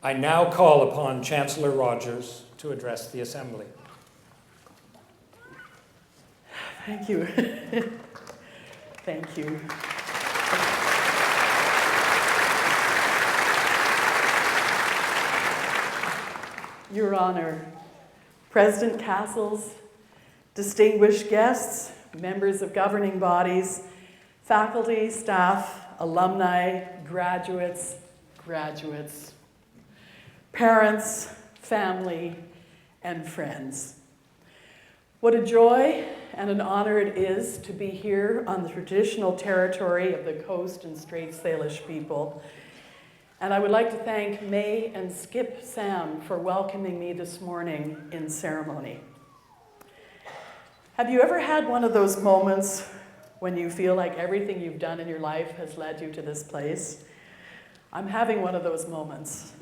I now call upon Chancellor Rogers to address the Assembly. Thank you. Thank you. Your Honor, President Castles, distinguished guests, members of governing bodies, faculty, staff, alumni, graduates, parents, family, and friends. What a joy and an honor it is to be here on the traditional territory of the Coast and Strait Salish people. And I would like to thank May and Skip Sam for welcoming me this morning in ceremony. Have you ever had one of those moments when you feel like everything you've done in your life has led you to this place? I'm having one of those moments.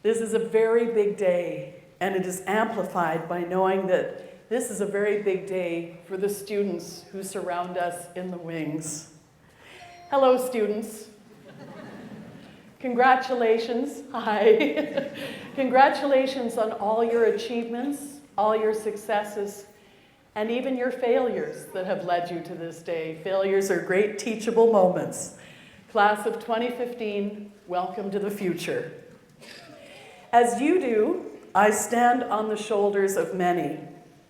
This is a very big day, and it is amplified by knowing that this is a very big day for the students who surround us in the wings. Hello, students. Congratulations. Hi. Congratulations on all your achievements, all your successes, and even your failures that have led you to this day. Failures are great teachable moments. Class of 2015, welcome to the future. As you do, I stand on the shoulders of many,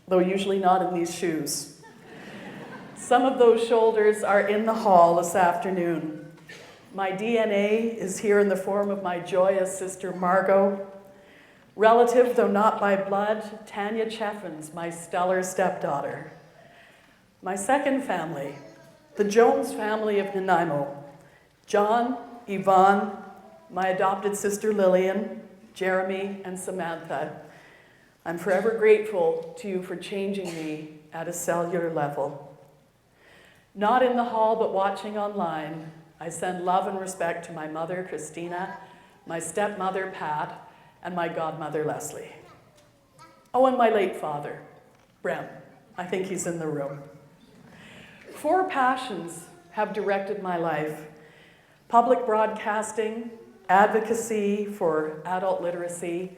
though usually not in these shoes. Some of those shoulders are in the hall this afternoon. My DNA is here in the form of my joyous sister Margot, relative, though not by blood, Tanya Cheffins, my stellar stepdaughter. My second family, the Jones family of Nanaimo, John, Yvonne, my adopted sister Lillian, Jeremy, and Samantha. I'm forever grateful to you for changing me at a cellular level. Not in the hall, but watching online, I send love and respect to my mother, Christina, my stepmother, Pat, and my godmother, Leslie. Oh, and my late father, Brem. I think he's in the room. 4 passions have directed my life: public broadcasting, advocacy for adult literacy,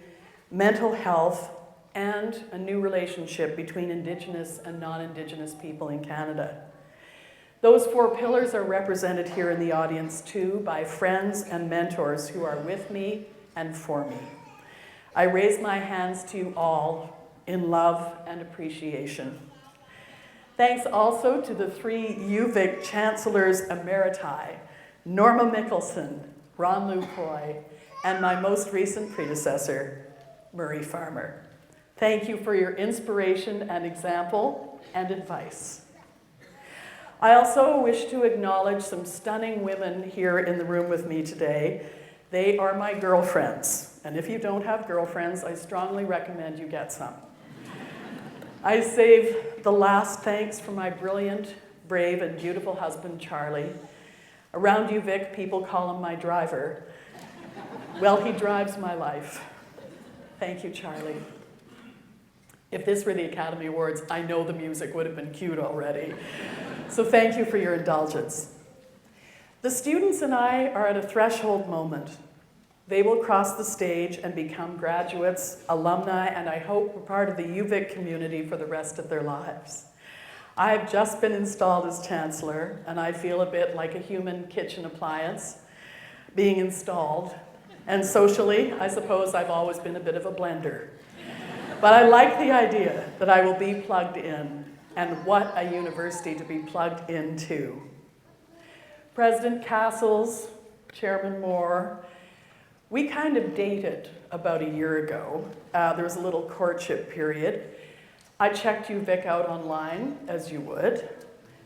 mental health, and a new relationship between Indigenous and non-Indigenous people in Canada. Those 4 pillars are represented here in the audience too by friends and mentors who are with me and for me. I raise my hands to you all in love and appreciation. Thanks also to the 3 UVic Chancellors Emeriti, Norma Mickelson, Ron Lucoy, and my most recent predecessor, Murray Farmer. Thank you for your inspiration and example and advice. I also wish to acknowledge some stunning women here in the room with me today. They are my girlfriends, and if you don't have girlfriends, I strongly recommend you get some. I save the last thanks for my brilliant, brave, and beautiful husband, Charlie. Around UVic, people call him my driver. Well, he drives my life. Thank you, Charlie. If this were the Academy Awards, I know the music would have been cued already. So thank you for your indulgence. The students and I are at a threshold moment. They will cross the stage and become graduates, alumni, and I hope part of the UVic community for the rest of their lives. I have just been installed as Chancellor, and I feel a bit like a human kitchen appliance being installed. And socially, I suppose I've always been a bit of a blender. But I like the idea that I will be plugged in, and what a university to be plugged into. President Castles, Chairman Moore, we kind of dated about a year ago. There was a little courtship period. I checked UVic out online, as you would.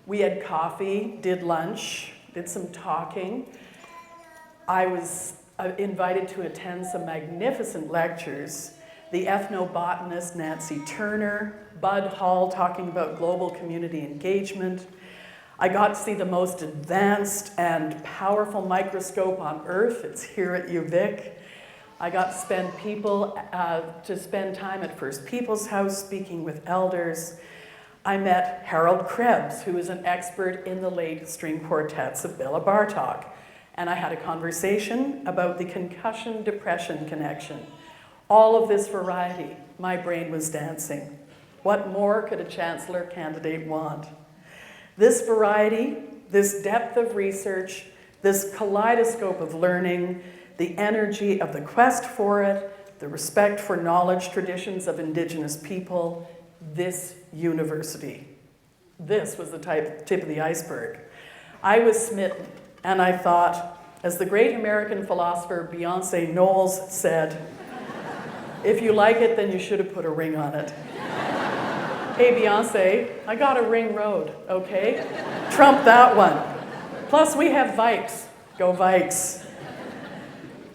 We had coffee, did lunch, did some talking. I was invited to attend some magnificent lectures. The ethnobotanist Nancy Turner, Bud Hall talking about global community engagement. I got to see the most advanced and powerful microscope on Earth. It's here at UVic. I got to spend time at First Peoples House speaking with elders. I met Harold Krebs, who is an expert in the late string quartets of Bela Bartok, and I had a conversation about the concussion-depression connection. All of this variety, my brain was dancing. What more could a chancellor candidate want? This variety, this depth of research, this kaleidoscope of learning, the energy of the quest for it, the respect for knowledge traditions of Indigenous people, this university. This was the tip of the iceberg. I was smitten, and I thought, as the great American philosopher Beyonce Knowles said, if you like it, then you should have put a ring on it. Hey, Beyonce, I got a ring road, okay? Trump that one. Plus, we have Vikes. Go Vikes.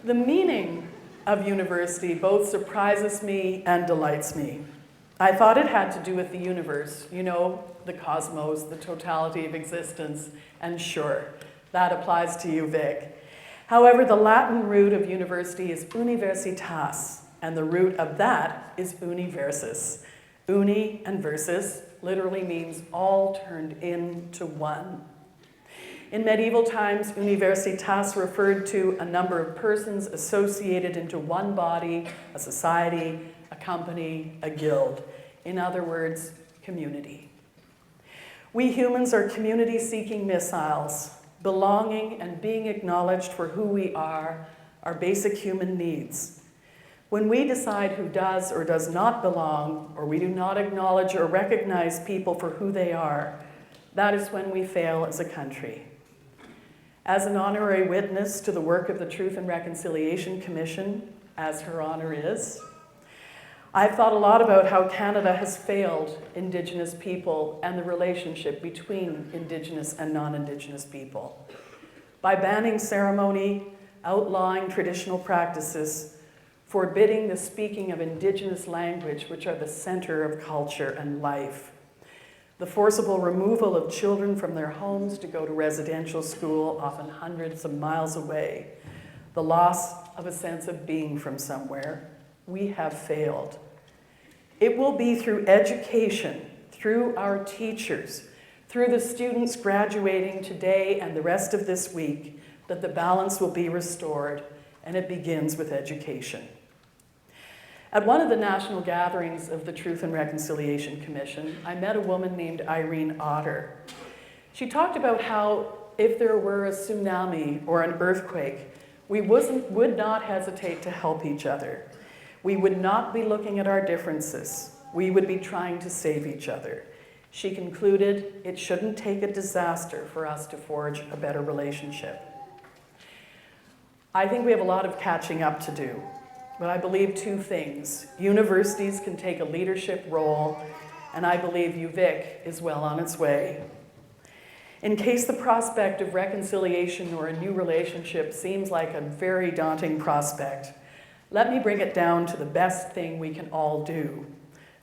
The meaning of university both surprises me and delights me. I thought it had to do with the universe, you know, the cosmos, the totality of existence, and sure, that applies to UVic. However, the Latin root of university is universitas, and the root of that is universus. Uni and versus literally means all turned into one. In medieval times, universitas referred to a number of persons associated into one body, a society, a company, a guild. In other words, community. We humans are community-seeking missiles. Belonging and being acknowledged for who we are basic human needs. When we decide who does or does not belong, or we do not acknowledge or recognize people for who they are, that is when we fail as a country. As an honorary witness to the work of the Truth and Reconciliation Commission, as her honor is, I've thought a lot about how Canada has failed Indigenous people and the relationship between Indigenous and non-Indigenous people. By banning ceremony, outlawing traditional practices, forbidding the speaking of Indigenous language, which are the center of culture and life. The forcible removal of children from their homes to go to residential school, often hundreds of miles away. The loss of a sense of being from somewhere. We have failed. It will be through education, through our teachers, through the students graduating today and the rest of this week, that the balance will be restored, and it begins with education. At one of the national gatherings of the Truth and Reconciliation Commission, I met a woman named Irene Otter. She talked about how if there were a tsunami or an earthquake, we would not hesitate to help each other. We would not be looking at our differences. We would be trying to save each other. She concluded, it shouldn't take a disaster for us to forge a better relationship. I think we have a lot of catching up to do. But I believe two things. Universities can take a leadership role, and I believe UVic is well on its way. In case the prospect of reconciliation or a new relationship seems like a very daunting prospect, let me bring it down to the best thing we can all do.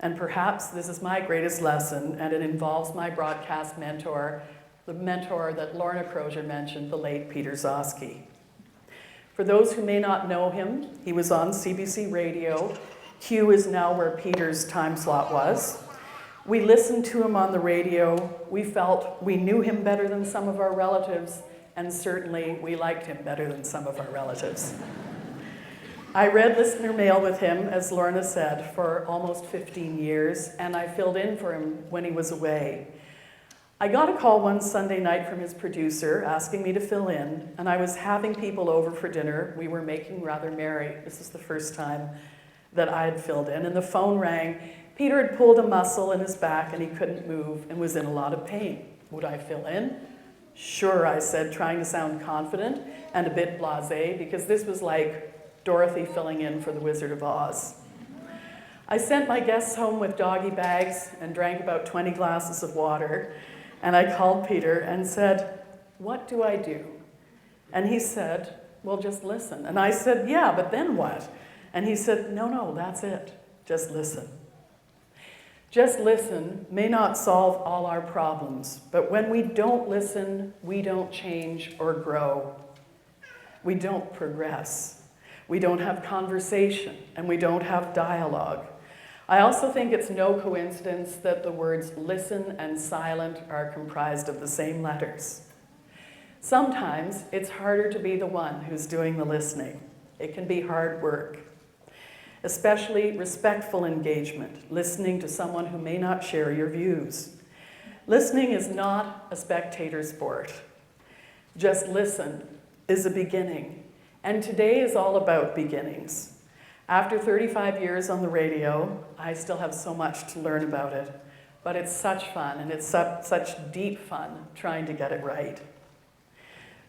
And perhaps this is my greatest lesson, and it involves my broadcast mentor, the mentor that Lorna Crozier mentioned, the late Peter Zosky. For those who may not know him, he was on CBC Radio. Q is now where Peter's time slot was. We listened to him on the radio. We felt we knew him better than some of our relatives, and certainly we liked him better than some of our relatives. I read listener mail with him, as Lorna said, for almost 15 years, and I filled in for him when he was away. I got a call one Sunday night from his producer asking me to fill in, and I was having people over for dinner. We were making rather merry. This is the first time that I had filled in, and the phone rang. Peter had pulled a muscle in his back and he couldn't move and was in a lot of pain. Would I fill in? Sure, I said, trying to sound confident and a bit blasé, because this was like Dorothy filling in for the Wizard of Oz. I sent my guests home with doggy bags and drank about 20 glasses of water. And I called Peter and said, what do I do? And he said, well, just listen. And I said, yeah, but then what? And he said, no, that's it. Just listen. Just listen may not solve all our problems, but when we don't listen, we don't change or grow. We don't progress. We don't have conversation, and we don't have dialogue. I also think it's no coincidence that the words listen and silent are comprised of the same letters. Sometimes it's harder to be the one who's doing the listening. It can be hard work, especially respectful engagement, listening to someone who may not share your views. Listening is not a spectator sport. Just listen is a beginning, and today is all about beginnings. After 35 years on the radio, I still have so much to learn about it, but it's such fun, and it's such deep fun trying to get it right.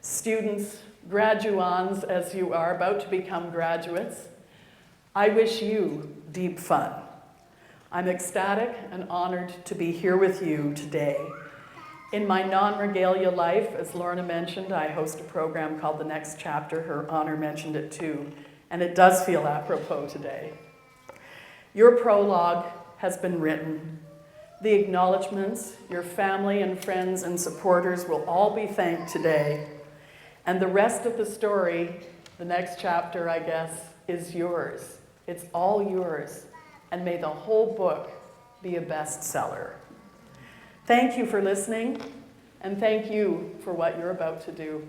Students, graduands, as you are about to become graduates, I wish you deep fun. I'm ecstatic and honored to be here with you today. In my non-regalia life, as Lorna mentioned, I host a program called The Next Chapter. Her Honor mentioned it too, and it does feel apropos today. Your prologue has been written. The acknowledgements, your family and friends and supporters will all be thanked today. And the rest of the story, the next chapter, I guess, is yours. It's all yours. And may the whole book be a bestseller. Thank you for listening, and thank you for what you're about to do.